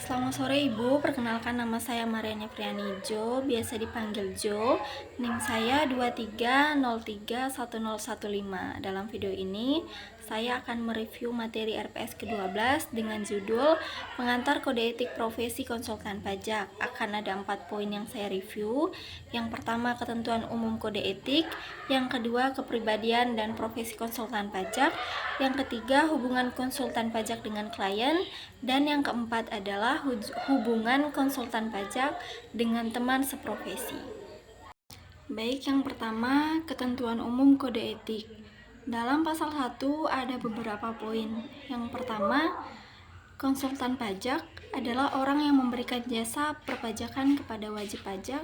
Selamat sore Ibu, perkenalkan nama saya Mariana Prianijo, biasa dipanggil Jo. NIM saya 23031015. Dalam video ini, saya akan mereview materi RPS ke-12 dengan judul Pengantar Kode Etik Profesi Konsultan Pajak. Akan ada 4 poin yang saya review. Yang pertama, ketentuan umum kode etik. Yang kedua, kepribadian dan profesi konsultan pajak. Yang ketiga, hubungan konsultan pajak dengan klien. Dan yang keempat adalah hubungan konsultan pajak dengan teman seprofesi. Baik, yang pertama, ketentuan umum kode etik. Dalam pasal 1 ada beberapa poin. Yang pertama, konsultan pajak adalah orang yang memberikan jasa perpajakan kepada wajib pajak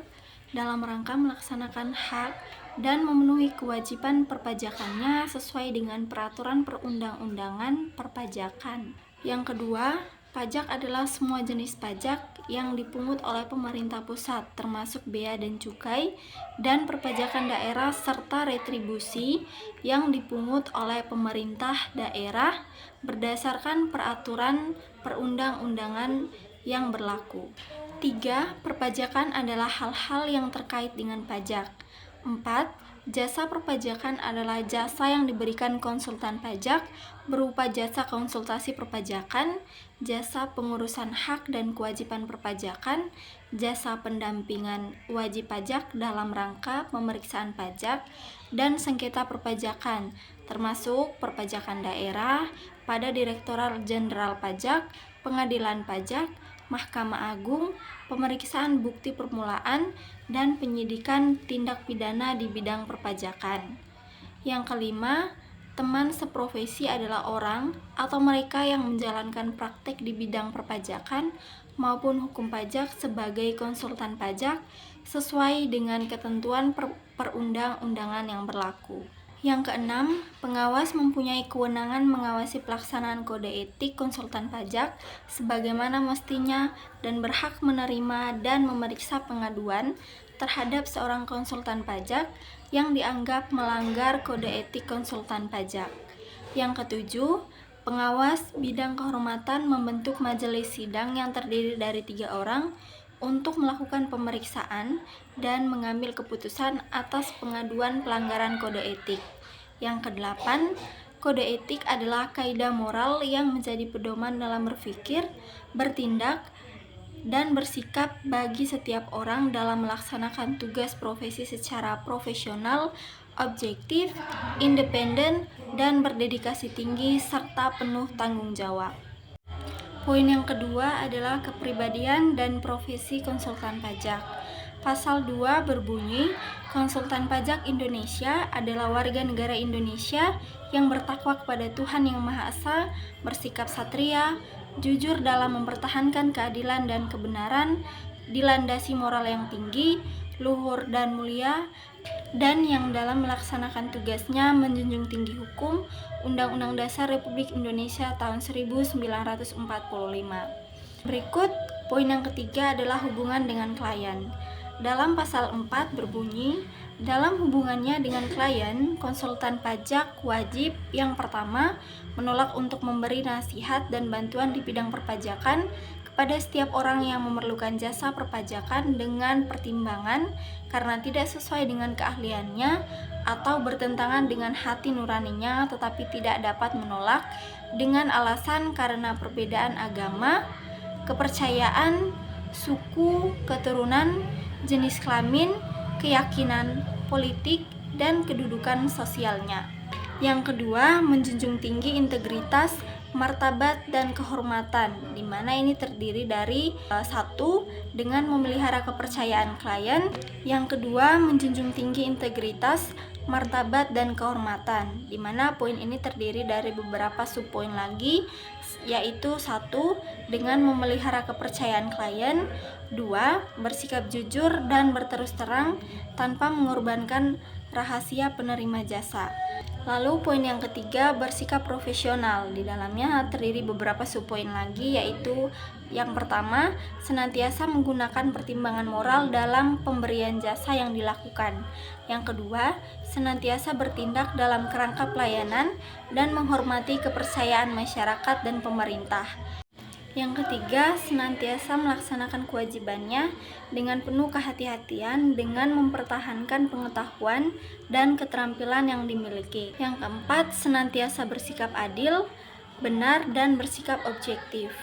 dalam rangka melaksanakan hak dan memenuhi kewajiban perpajakannya sesuai dengan peraturan perundang-undangan perpajakan. Yang kedua, pajak adalah semua jenis pajak yang dipungut oleh pemerintah pusat, termasuk bea dan cukai, dan perpajakan daerah serta retribusi yang dipungut oleh pemerintah daerah berdasarkan peraturan perundang-undangan yang berlaku. 3. Perpajakan adalah hal-hal yang terkait dengan pajak. 4. Jasa perpajakan adalah jasa yang diberikan konsultan pajak berupa jasa konsultasi perpajakan, jasa pengurusan hak dan kewajiban perpajakan, jasa pendampingan wajib pajak dalam rangka pemeriksaan pajak, dan sengketa perpajakan, termasuk perpajakan daerah pada Direktorat Jenderal Pajak, Pengadilan Pajak, Mahkamah Agung, pemeriksaan bukti permulaan, dan penyidikan tindak pidana di bidang perpajakan. Yang kelima, teman seprofesi adalah orang atau mereka yang menjalankan praktek di bidang perpajakan maupun hukum pajak sebagai konsultan pajak sesuai dengan ketentuan perundang-undangan yang berlaku. Yang keenam, pengawas mempunyai kewenangan mengawasi pelaksanaan kode etik konsultan pajak sebagaimana mestinya dan berhak menerima dan memeriksa pengaduan terhadap seorang konsultan pajak yang dianggap melanggar kode etik konsultan pajak. Yang ketujuh, pengawas bidang kehormatan membentuk majelis sidang yang terdiri dari 3 orang untuk melakukan pemeriksaan dan mengambil keputusan atas pengaduan pelanggaran kode etik. Yang kedelapan, kode etik adalah kaidah moral yang menjadi pedoman dalam berpikir, bertindak, dan bersikap bagi setiap orang dalam melaksanakan tugas profesi secara profesional, objektif, independen, dan berdedikasi tinggi serta penuh tanggung jawab. Poin yang kedua adalah kepribadian dan profesi konsultan pajak. Pasal 2 berbunyi, konsultan pajak Indonesia adalah warga negara Indonesia yang bertakwa kepada Tuhan Yang Maha Esa, bersikap satria, jujur dalam mempertahankan keadilan dan kebenaran, dilandasi moral yang tinggi, luhur dan mulia, dan yang dalam melaksanakan tugasnya menjunjung tinggi hukum, Undang-Undang Dasar Republik Indonesia tahun 1945. Berikut, poin yang ketiga adalah hubungan dengan klien. Dalam pasal 4 berbunyi, dalam hubungannya dengan klien, konsultan pajak wajib yang pertama menolak untuk memberi nasihat dan bantuan di bidang perpajakan pada setiap orang yang memerlukan jasa perpajakan dengan pertimbangan karena tidak sesuai dengan keahliannya atau bertentangan dengan hati nuraninya tetapi tidak dapat menolak dengan alasan karena perbedaan agama, kepercayaan, suku, keturunan, jenis kelamin, keyakinan politik, dan kedudukan sosialnya. Yang kedua, menjunjung tinggi integritas, martabat, dan kehormatan, di mana ini terdiri dari 1. Dengan memelihara kepercayaan klien. Yang kedua, menjunjung tinggi integritas, martabat, dan kehormatan, di mana poin ini terdiri dari beberapa subpoin lagi, yaitu 1. Dengan memelihara kepercayaan klien. 2. Bersikap jujur dan berterus terang tanpa mengorbankan rahasia penerima jasa. Lalu poin yang ketiga, bersikap profesional. Di dalamnya terdiri beberapa subpoin lagi, yaitu yang pertama, senantiasa menggunakan pertimbangan moral dalam pemberian jasa yang dilakukan. Yang kedua, senantiasa bertindak dalam kerangka pelayanan dan menghormati kepercayaan masyarakat dan pemerintah. Yang ketiga, senantiasa melaksanakan kewajibannya dengan penuh kehati-hatian dengan mempertahankan pengetahuan dan keterampilan yang dimiliki. Yang keempat, senantiasa bersikap adil, benar, dan bersikap objektif.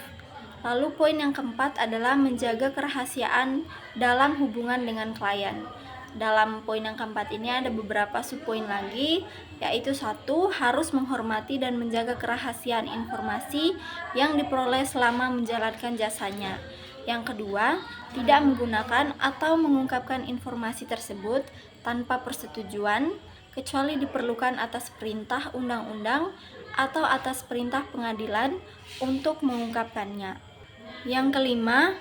Lalu poin yang keempat adalah menjaga kerahasiaan dalam hubungan dengan klien. Dalam poin yang keempat ini ada beberapa subpoin lagi, yaitu satu, harus menghormati dan menjaga kerahasiaan informasi yang diperoleh selama menjalankan jasanya. Yang kedua, tidak menggunakan atau mengungkapkan informasi tersebut tanpa persetujuan, kecuali diperlukan atas perintah undang-undang atau atas perintah pengadilan untuk mengungkapkannya. Yang kelima,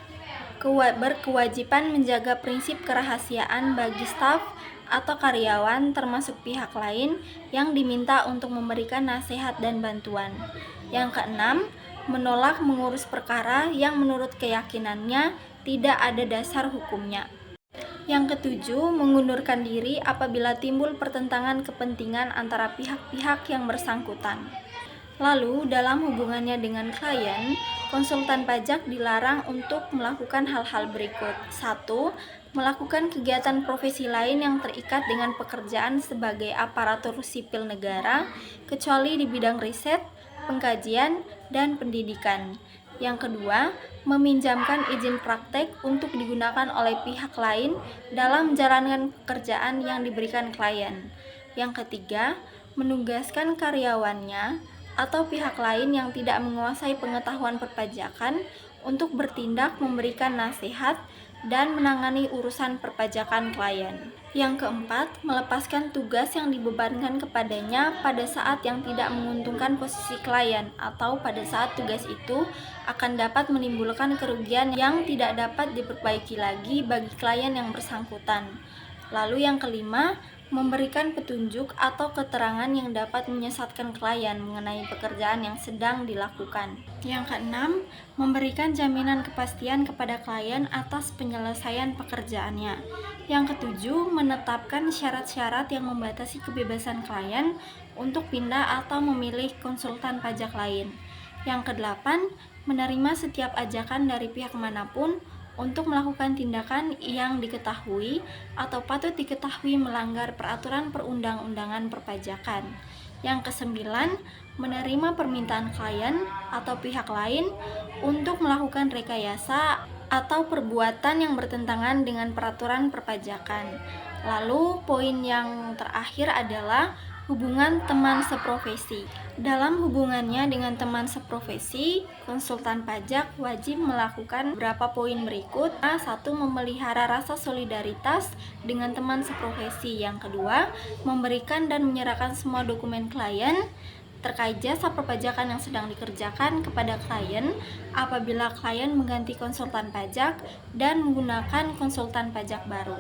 berkewajiban menjaga prinsip kerahasiaan bagi staf atau karyawan termasuk pihak lain yang diminta untuk memberikan nasihat dan bantuan. Yang keenam, menolak mengurus perkara yang menurut keyakinannya tidak ada dasar hukumnya. Yang ketujuh, mengundurkan diri apabila timbul pertentangan kepentingan antara pihak-pihak yang bersangkutan. Lalu, dalam hubungannya dengan klien, konsultan pajak dilarang untuk melakukan hal-hal berikut. 1. Melakukan kegiatan profesi lain yang terikat dengan pekerjaan sebagai aparatur sipil negara, kecuali di bidang riset, pengkajian, dan pendidikan. Yang kedua, meminjamkan izin praktek untuk digunakan oleh pihak lain dalam menjalankan pekerjaan yang diberikan klien. Yang ketiga, menugaskan karyawannya atau pihak lain yang tidak menguasai pengetahuan perpajakan untuk bertindak memberikan nasihat dan menangani urusan perpajakan klien. Yang keempat, melepaskan tugas yang dibebankan kepadanya pada saat yang tidak menguntungkan posisi klien atau pada saat tugas itu akan dapat menimbulkan kerugian yang tidak dapat diperbaiki lagi bagi klien yang bersangkutan. Lalu yang kelima, memberikan petunjuk atau keterangan yang dapat menyesatkan klien mengenai pekerjaan yang sedang dilakukan. Yang keenam, memberikan jaminan kepastian kepada klien atas penyelesaian pekerjaannya. Yang ketujuh, menetapkan syarat-syarat yang membatasi kebebasan klien untuk pindah atau memilih konsultan pajak lain. Yang kedelapan, menerima setiap ajakan dari pihak manapun untuk melakukan tindakan yang diketahui atau patut diketahui melanggar peraturan perundang-undangan perpajakan. Yang kesembilan, menerima permintaan klien atau pihak lain untuk melakukan rekayasa atau perbuatan yang bertentangan dengan peraturan perpajakan. Lalu poin yang terakhir adalah hubungan teman seprofesi. Dalam hubungannya dengan teman seprofesi, konsultan pajak wajib melakukan beberapa poin berikut. 1. Memelihara rasa solidaritas dengan teman seprofesi. Yang kedua, memberikan dan menyerahkan semua dokumen klien terkait jasa perpajakan yang sedang dikerjakan kepada klien apabila klien mengganti konsultan pajak dan menggunakan konsultan pajak baru.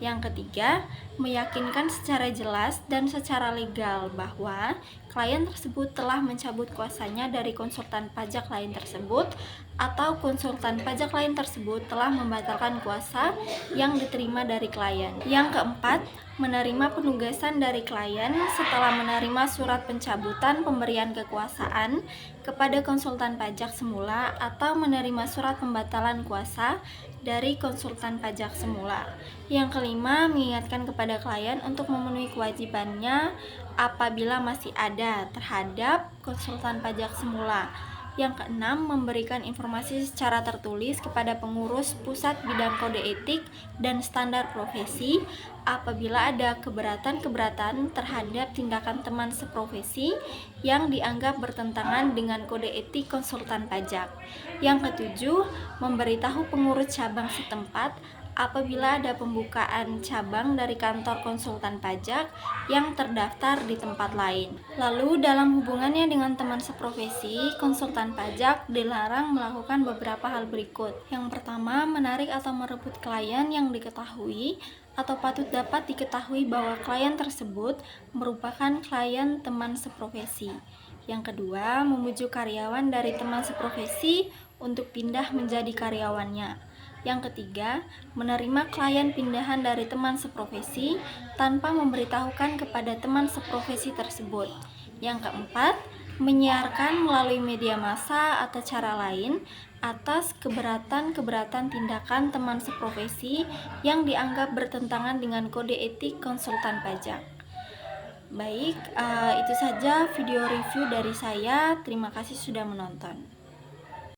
Yang ketiga, meyakinkan secara jelas dan secara legal bahwa klien tersebut telah mencabut kuasanya dari konsultan pajak lain tersebut atau konsultan pajak lain tersebut telah membatalkan kuasa yang diterima dari klien. Yang keempat, menerima penugasan dari klien setelah menerima surat pencabutan pemberian kekuasaan kepada konsultan pajak semula atau menerima surat pembatalan kuasa dari konsultan pajak semula. Yang kelima, mengingatkan kepada klien untuk memenuhi kewajibannya apabila masih ada terhadap konsultan pajak semula. Yang keenam, memberikan informasi secara tertulis kepada pengurus pusat bidang kode etik dan standar profesi apabila ada keberatan-keberatan terhadap tindakan teman seprofesi yang dianggap bertentangan dengan kode etik konsultan pajak. Yang ketujuh, memberitahu pengurus cabang setempat apabila ada pembukaan cabang dari kantor konsultan pajak yang terdaftar di tempat lain. Lalu dalam hubungannya dengan teman seprofesi, konsultan pajak dilarang melakukan beberapa hal berikut. Yang pertama, menarik atau merebut klien yang diketahui atau patut dapat diketahui bahwa klien tersebut merupakan klien teman seprofesi. Yang kedua, membujuk karyawan dari teman seprofesi untuk pindah menjadi karyawannya. Yang ketiga, menerima klien pindahan dari teman seprofesi tanpa memberitahukan kepada teman seprofesi tersebut. Yang keempat, menyiarkan melalui media massa atau cara lain atas keberatan-keberatan tindakan teman seprofesi yang dianggap bertentangan dengan kode etik konsultan pajak. Baik, itu saja video review dari saya. Terima kasih sudah menonton.